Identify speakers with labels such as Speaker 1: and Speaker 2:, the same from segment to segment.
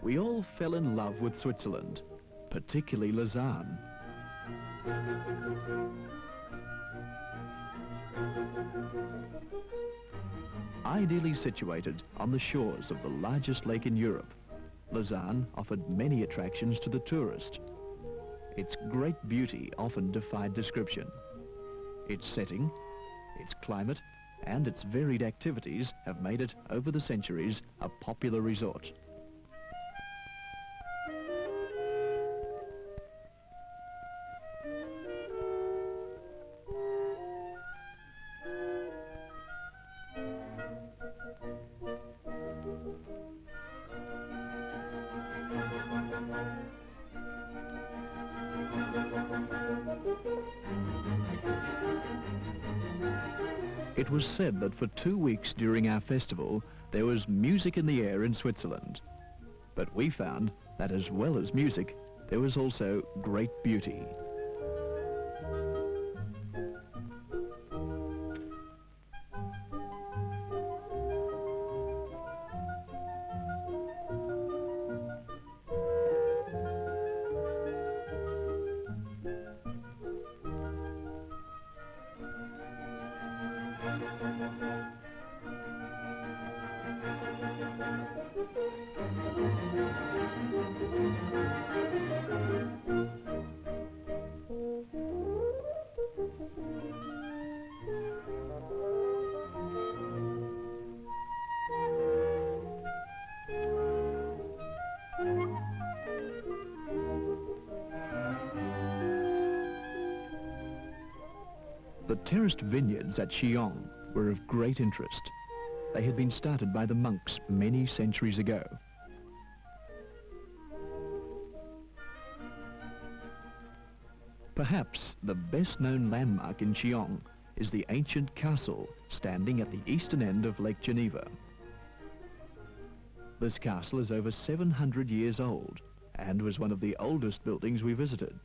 Speaker 1: We all fell in love with Switzerland, particularly Lausanne. Ideally situated on the shores of the largest lake in Europe, Lausanne offered many attractions to the tourist. Its great beauty often defied description. Its setting, its climate, and its varied activities have made it, over the centuries, a popular resort. It was said that for 2 weeks during our festival, there was music in the air in Switzerland. But we found that as well as music, there was also great beauty. The terraced vineyards at QYO were of great interest. They had been started by the monks many centuries ago. Perhaps the best-known landmark in QYO is the ancient castle standing at the eastern end of Lake Geneva. This castle is over 700 years old and was one of the oldest buildings we visited.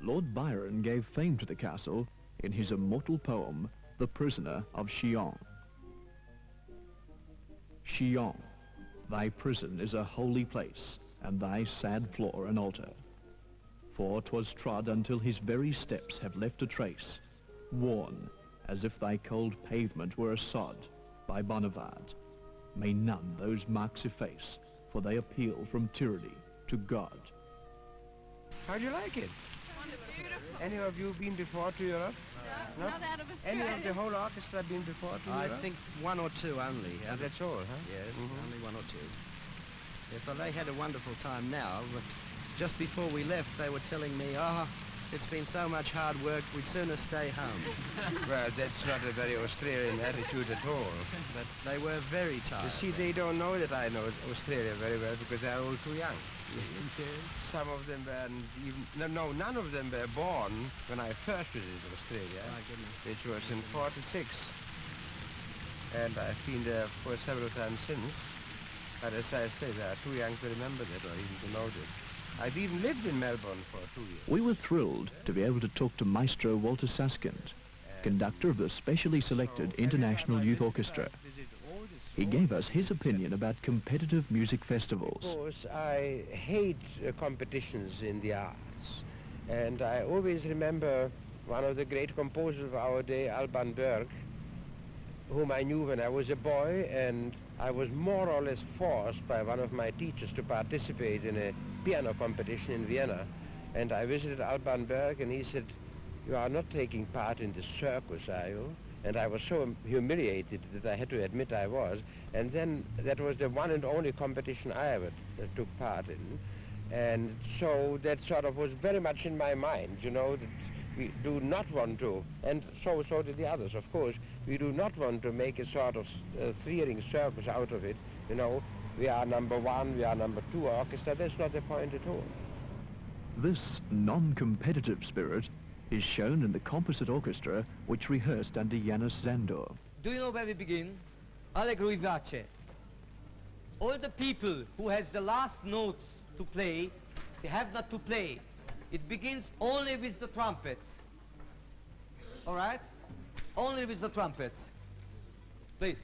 Speaker 1: Lord Byron gave fame to the castle in his immortal poem, The Prisoner of QYO. QYO, thy prison is a holy place, and thy sad floor an altar. For 'twas trod until his very steps have left a trace, worn as if thy cold pavement were a sod by Bonnivard. May none those marks efface, for they appeal from tyranny to God.
Speaker 2: How do you like it?
Speaker 3: Beautiful.
Speaker 2: Any of you been before to Europe?
Speaker 3: No, not out of
Speaker 2: Any
Speaker 3: Australia.
Speaker 2: of the whole orchestra been before to Europe?
Speaker 4: I think one or two only.
Speaker 2: Oh, that's all, huh?
Speaker 4: Yes,
Speaker 2: Mhm.
Speaker 4: only one or two. Yes, well, they had a wonderful time now, but just before we left, they were telling me, it's been so much hard work, we'd sooner stay home.
Speaker 2: Well, that's not a very Australian attitude at all.
Speaker 4: But they were very
Speaker 2: You
Speaker 4: tired.
Speaker 2: see, they don't know that I know Australia very well because they're all too young. Some of them weren't even, no, none of them were born when I first visited Australia,
Speaker 4: My goodness.
Speaker 2: which was in '46. And I've been there for several times since. But as I say, they are too young to remember that or even to know that. I've even lived in Melbourne for 2 years.
Speaker 1: We were thrilled to be able to talk to Maestro Walter Susskind, conductor of the specially selected International Youth Orchestra. He gave us his opinion about competitive music festivals.
Speaker 2: Of course, I hate competitions in the arts. And I always remember one of the great composers of our day, Alban Berg, whom I knew when I was a boy, and I was more or less forced by one of my teachers to participate in a piano competition in Vienna. And I visited Alban Berg, and he said, "You are not taking part in the circus, are you?" And I was so humiliated that I had to admit I was. And then that was the one and only competition I ever took part in. And so that sort of was very much in my mind, you know, that we do not want to, and so did the others, of course, we do not want to make a sort of three-ring circus out of it. You know, we are number one, we are number two orchestra. That's not the point at all.
Speaker 1: This non-competitive spirit is shown in the composite orchestra which rehearsed under Janus Zandor.
Speaker 5: Do you know where we begin? Allegro vivace. All the people who has the last notes to play, they have not to play. It begins only with the trumpets. All right? Only with the trumpets. Please.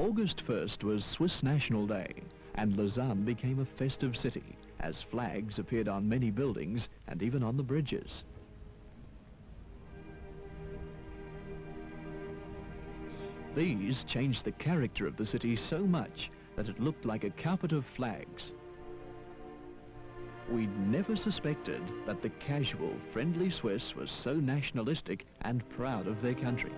Speaker 1: August 1st was Swiss National Day, and Lausanne became a festive city as flags appeared on many buildings and even on the bridges. These changed the character of the city so much that it looked like a carpet of flags. We'd never suspected that the casual, friendly Swiss was so nationalistic and proud of their country.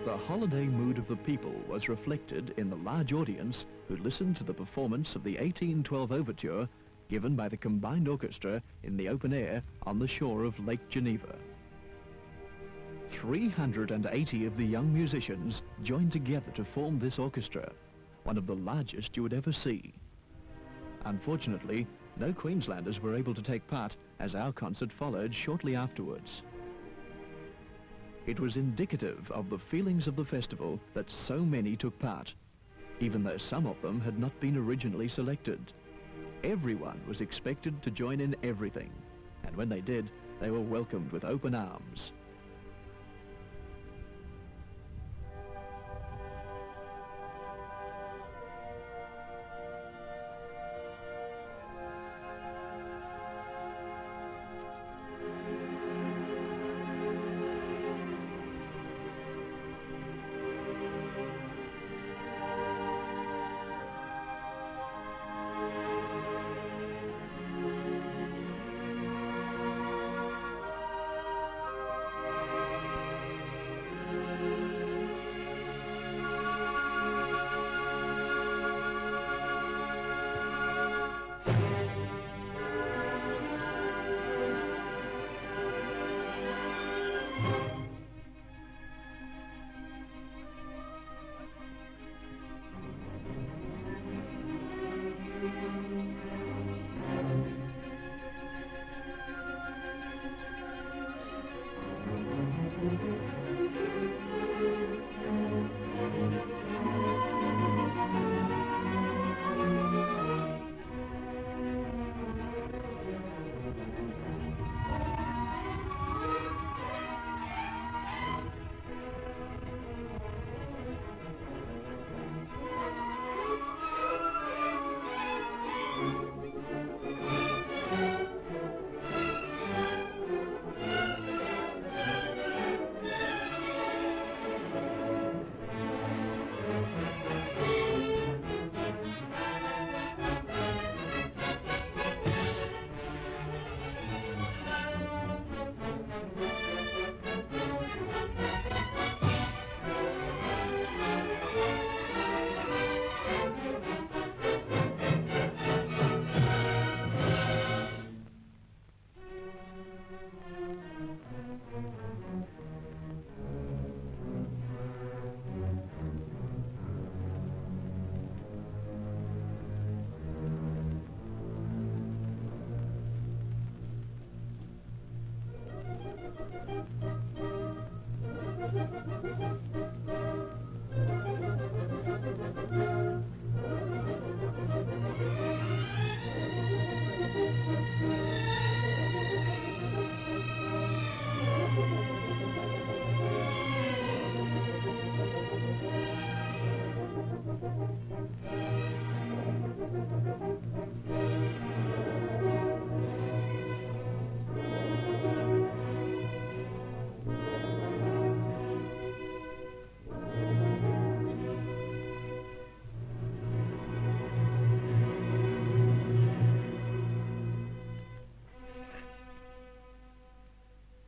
Speaker 1: The holiday mood of the people was reflected in the large audience who listened to the performance of the 1812 overture given by the combined orchestra in the open air on the shore of Lake Geneva. 380 of the young musicians joined together to form this orchestra, one of the largest you would ever see. Unfortunately, no Queenslanders were able to take part, as our concert followed shortly afterwards. It was indicative of the feelings of the festival that so many took part, even though some of them had not been originally selected. Everyone was expected to join in everything, and when they did, they were welcomed with open arms.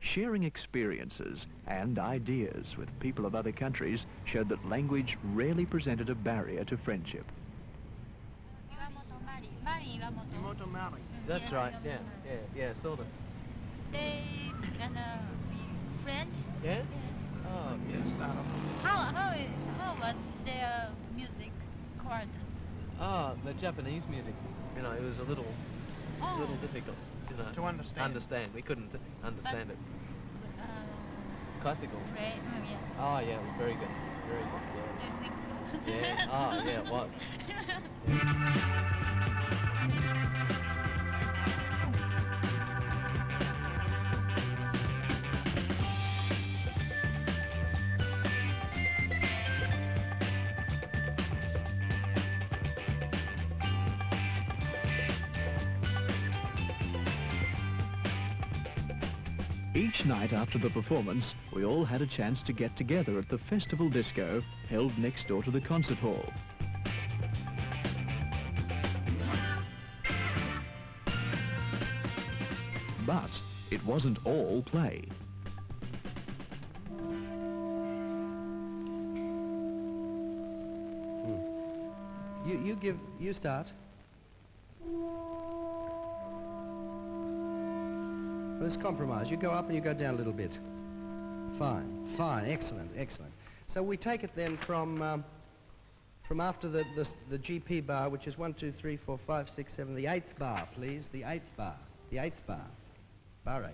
Speaker 1: Sharing experiences and ideas with people of other countries showed that language rarely presented a barrier to friendship.
Speaker 4: That's right, yeah, sort of.
Speaker 3: They French?
Speaker 4: Yeah?
Speaker 3: Yes.
Speaker 4: Oh, yes.
Speaker 3: How was their music quality?
Speaker 4: Oh, the Japanese music, you know, it was a little difficult, you know.
Speaker 2: To understand.
Speaker 4: We couldn't understand it.
Speaker 3: Uh,
Speaker 4: Classical.
Speaker 3: yes.
Speaker 4: Oh, yeah, it was very good. Very good.
Speaker 3: Do you think?
Speaker 4: Yeah. Oh, yeah, it was.
Speaker 1: Each night after the performance, we all had a chance to get together at the festival disco held next door to the concert hall. But it wasn't all play.
Speaker 4: You start. Let's compromise. You go up and you go down a little bit. Fine, excellent. So we take it then from after the GP bar, which is 1, 2, 3, 4, 5, 6, 7, the 8th bar, please. The 8th bar. Bar 8.